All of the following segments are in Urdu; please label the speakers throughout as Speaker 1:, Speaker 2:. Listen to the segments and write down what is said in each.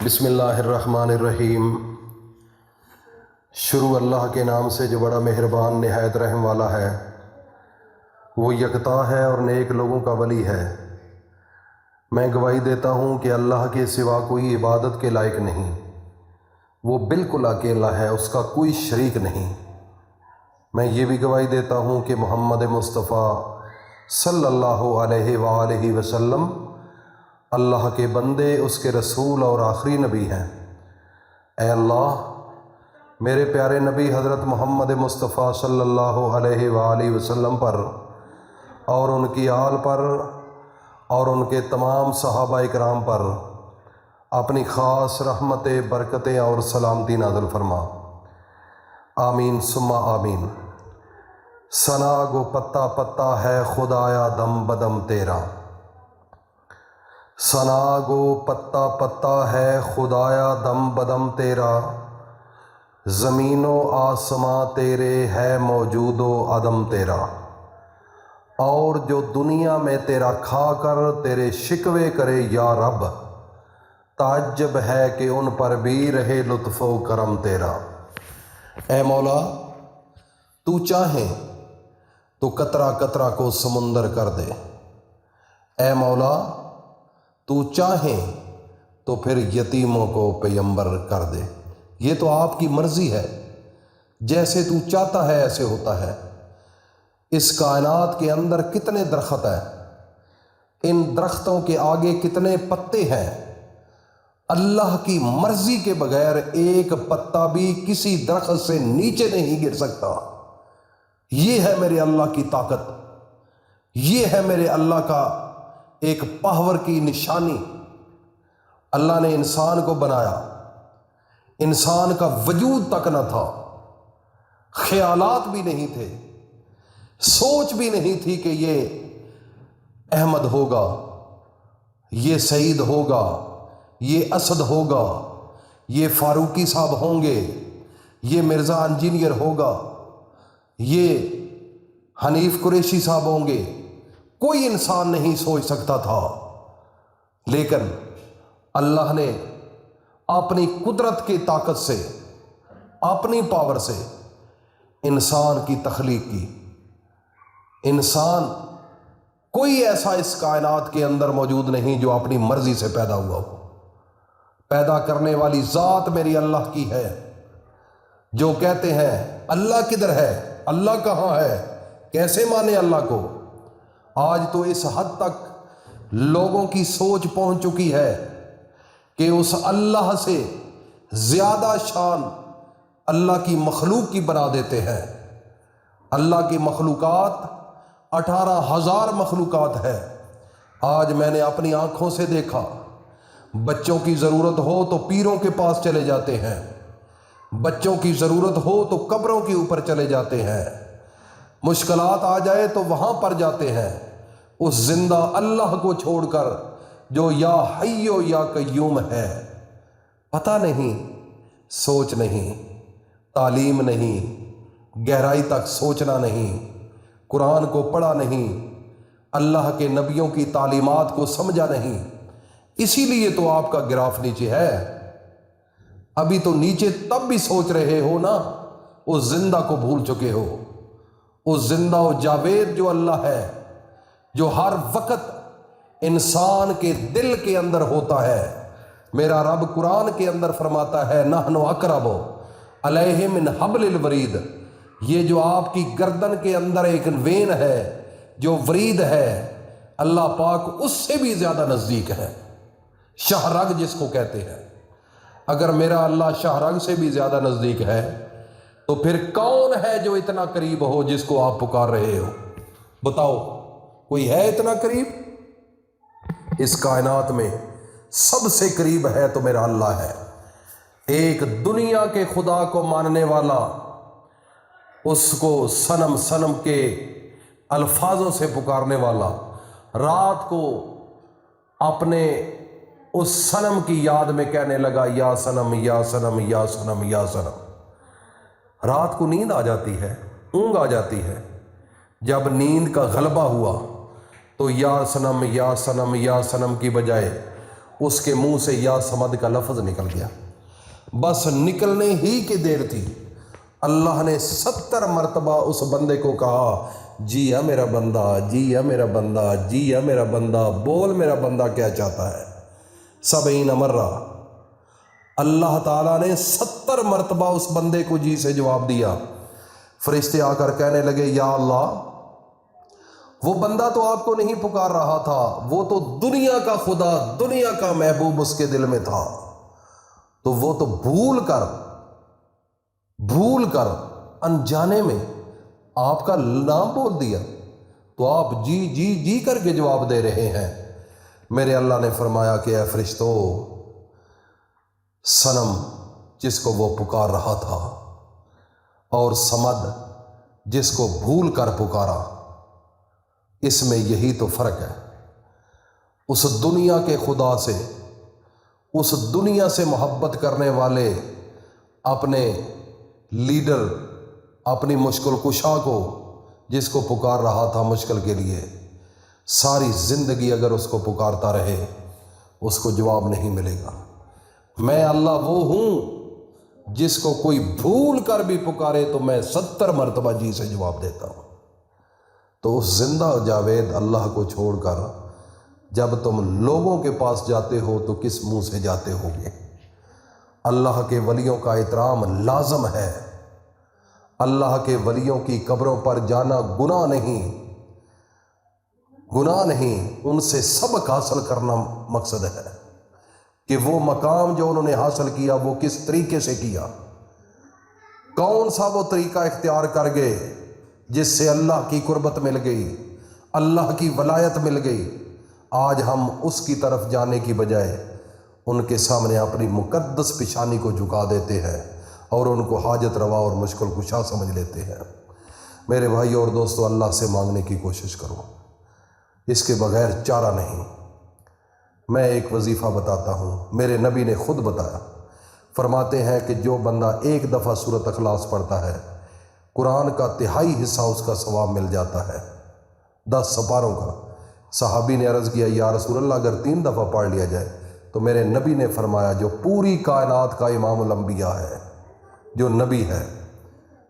Speaker 1: بسم اللہ الرحمن الرحیم۔ شروع اللہ کے نام سے جو بڑا مہربان نہایت رحم والا ہے۔ وہ یکتا ہے اور نیک لوگوں کا ولی ہے۔ میں گواہی دیتا ہوں کہ اللہ کے سوا کوئی عبادت کے لائق نہیں۔ وہ بالکل اکیلا ہے، اس کا کوئی شریک نہیں۔ میں یہ بھی گواہی دیتا ہوں کہ محمد مصطفیٰ صلی اللہ علیہ وآلہ وسلم اللہ کے بندے، اس کے رسول اور آخری نبی ہیں۔ اے اللہ، میرے پیارے نبی حضرت محمد مصطفیٰ صلی اللہ علیہ وآلہ وسلم پر اور ان کی آل پر اور ان کے تمام صحابہ اکرام پر اپنی خاص رحمتیں، برکتیں اور سلامتی نازل فرما۔ آمین ثم آمین۔ ثنا گو پتا پتا ہے خدایا دم بدم تیرا، ثنا گو پتا پتا ہے خدایا دم بدم تیرا، زمین و آسماں تیرے ہے موجود و عدم تیرا، اور جو دنیا میں تیرا کھا کر تیرے شکوے کرے یا رب، تعجب ہے کہ ان پر بھی رہے لطف و کرم تیرا۔ اے مولا، تو چاہے تو قطرہ قطرہ کو سمندر کر دے۔ اے مولا، تو چاہے تو پھر یتیموں کو پیغمبر کر دے۔ یہ تو آپ کی مرضی ہے، جیسے تو چاہتا ہے ایسے ہوتا ہے۔ اس کائنات کے اندر کتنے درخت ہیں، ان درختوں کے آگے کتنے پتے ہیں، اللہ کی مرضی کے بغیر ایک پتا بھی کسی درخت سے نیچے نہیں گر سکتا۔ یہ ہے میرے اللہ کی طاقت، یہ ہے میرے اللہ کا ایک پاور کی نشانی۔ اللہ نے انسان کو بنایا، انسان کا وجود تک نہ تھا، خیالات بھی نہیں تھے، سوچ بھی نہیں تھی کہ یہ احمد ہوگا، یہ سعید ہوگا، یہ اسد ہوگا، یہ فاروقی صاحب ہوں گے، یہ مرزا انجینئر ہوگا، یہ حنیف قریشی صاحب ہوں گے۔ کوئی انسان نہیں سوچ سکتا تھا، لیکن اللہ نے اپنی قدرت کی طاقت سے، اپنی پاور سے انسان کی تخلیق کی۔ انسان کوئی ایسا اس کائنات کے اندر موجود نہیں جو اپنی مرضی سے پیدا ہوا ہو۔ پیدا کرنے والی ذات میری اللہ کی ہے۔ جو کہتے ہیں اللہ کدھر ہے، اللہ کہاں ہے، کیسے مانے اللہ کو؟ آج تو اس حد تک لوگوں کی سوچ پہنچ چکی ہے کہ اس اللہ سے زیادہ شان اللہ کی مخلوق کی بنا دیتے ہیں۔ اللہ کی مخلوقات 18,000 مخلوقات ہے۔ آج میں نے اپنی آنکھوں سے دیکھا، بچوں کی ضرورت ہو تو پیروں کے پاس چلے جاتے ہیں، بچوں کی ضرورت ہو تو قبروں کے اوپر چلے جاتے ہیں، مشکلات آ جائے تو وہاں پر جاتے ہیں، اس زندہ اللہ کو چھوڑ کر جو یا حی و یا قیوم ہے۔ پتہ نہیں، سوچ نہیں، تعلیم نہیں، گہرائی تک سوچنا نہیں، قرآن کو پڑھا نہیں، اللہ کے نبیوں کی تعلیمات کو سمجھا نہیں۔ اسی لیے تو آپ کا گراف نیچے ہے۔ ابھی تو نیچے تب بھی سوچ رہے ہو نا، اس زندہ کو بھول چکے ہو، اس زندہ و جاوید جو اللہ ہے، جو ہر وقت انسان کے دل کے اندر ہوتا ہے۔ میرا رب قرآن کے اندر فرماتا ہے نحن اقرب علیہ من حبل الورید۔ یہ جو آپ کی گردن کے اندر ایک وین ہے، جو ورید ہے، اللہ پاک اس سے بھی زیادہ نزدیک ہے، شاہ رگ جس کو کہتے ہیں۔ اگر میرا اللہ شاہ رگ سے بھی زیادہ نزدیک ہے تو پھر کون ہے جو اتنا قریب ہو جس کو آپ پکار رہے ہو؟ بتاؤ، کوئی ہے اتنا قریب؟ اس کائنات میں سب سے قریب ہے تو میرا اللہ ہے۔ ایک دنیا کے خدا کو ماننے والا اس کو صنم صنم کے الفاظوں سے پکارنے والا، رات کو اپنے اس صنم کی یاد میں کہنے لگا یا صنم یا صنم یا صنم یا صنم۔ رات کو نیند آ جاتی ہے، اونگ آ جاتی ہے، جب نیند کا غلبہ ہوا تو یا صنم یا صنم یا صنم کی بجائے اس کے منہ سے یا صمد کا لفظ نکل گیا، بس نکلنے ہی کی دیر تھی، اللہ نے 70 مرتبہ اس بندے کو کہا جی یا میرا بندہ، جی یا میرا بندہ، جی یا میرا بندہ، بول میرا بندہ کیا چاہتا ہے۔ 70 مرہ اللہ تعالیٰ نے 70 مرتبہ اس بندے کو جی سے جواب دیا۔ فرشتے آ کر کہنے لگے یا اللہ، وہ بندہ تو آپ کو نہیں پکار رہا تھا، وہ تو دنیا کا خدا، دنیا کا محبوب اس کے دل میں تھا، تو وہ تو بھول کر انجانے میں آپ کا نام بول دیا، تو آپ جی جی جی کر کے جواب دے رہے ہیں۔ میرے اللہ نے فرمایا کہ اے فرشتو، صنم جس کو وہ پکار رہا تھا اور صمد جس کو بھول کر پکارا، اس میں یہی تو فرق ہے۔ اس دنیا کے خدا سے، اس دنیا سے محبت کرنے والے اپنے لیڈر، اپنی مشکل کشا کو، جس کو پکار رہا تھا مشکل کے لیے، ساری زندگی اگر اس کو پکارتا رہے اس کو جواب نہیں ملے گا۔ میں اللہ وہ ہوں جس کو کوئی بھول کر بھی پکارے تو میں 70 مرتبہ جی سے جواب دیتا ہوں۔ تو اس زندہ جاوید اللہ کو چھوڑ کر جب تم لوگوں کے پاس جاتے ہو تو کس منہ سے جاتے ہو گے؟ اللہ کے ولیوں کا احترام لازم ہے، اللہ کے ولیوں کی قبروں پر جانا گناہ نہیں، ان سے سبق حاصل کرنا مقصد ہے کہ وہ مقام جو انہوں نے حاصل کیا وہ کس طریقے سے کیا، کون سا وہ طریقہ اختیار کر گئے جس سے اللہ کی قربت مل گئی، اللہ کی ولایت مل گئی۔ آج ہم اس کی طرف جانے کی بجائے ان کے سامنے اپنی مقدس پیشانی کو جھکا دیتے ہیں اور ان کو حاجت روا اور مشکل کشا سمجھ لیتے ہیں۔ میرے بھائی اور دوستو، اللہ سے مانگنے کی کوشش کرو، اس کے بغیر چارہ نہیں۔ میں ایک وظیفہ بتاتا ہوں، میرے نبی نے خود بتایا، فرماتے ہیں کہ جو بندہ ایک دفعہ سورۃ اخلاص پڑھتا ہے، قرآن کا تہائی حصہ اس کا ثواب مل جاتا ہے، 10 سپاروں کا۔ صحابی نے عرض کیا یا رسول اللہ، اگر 3 دفعہ پڑھ لیا جائے؟ تو میرے نبی نے فرمایا جو پوری کائنات کا امام الانبیاء ہے، جو نبی ہے،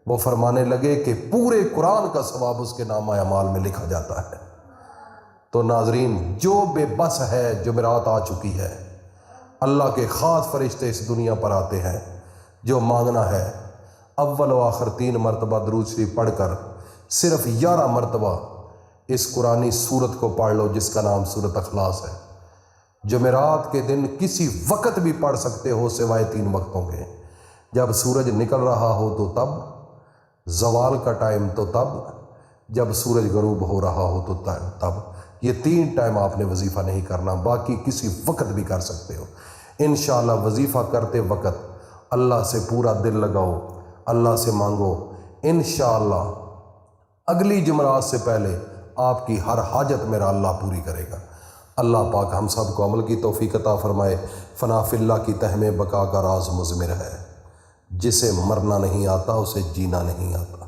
Speaker 1: وہ فرمانے لگے کہ پورے قرآن کا ثواب اس کے نامہ اعمال میں لکھا جاتا ہے۔ تو ناظرین، جو بے بس ہے، جمعرات آ چکی ہے، اللہ کے خاص فرشتے اس دنیا پر آتے ہیں، جو مانگنا ہے اول و آخر 3 مرتبہ درود شریف پڑھ کر صرف 11 مرتبہ اس قرآنی سورت کو پڑھ لو جس کا نام سورۃ اخلاص ہے۔ جمعرات کے دن کسی وقت بھی پڑھ سکتے ہو سوائے 3 وقتوں کے، جب سورج نکل رہا ہو تو تب، زوال کا ٹائم تو تب، جب سورج غروب ہو رہا ہو تو تب۔ یہ 3 ٹائم آپ نے وظیفہ نہیں کرنا، باقی کسی وقت بھی کر سکتے ہو۔ انشاءاللہ وظیفہ کرتے وقت اللہ سے پورا دل لگاؤ، اللہ سے مانگو، انشاءاللہ اگلی جمعرات سے پہلے آپ کی ہر حاجت میرا اللہ پوری کرے گا۔ اللہ پاک ہم سب کو عمل کی توفیق عطا فرمائے۔ فنا فی اللہ کی تہ میں بقا کا راز مضمر ہے، جسے مرنا نہیں آتا اسے جینا نہیں آتا۔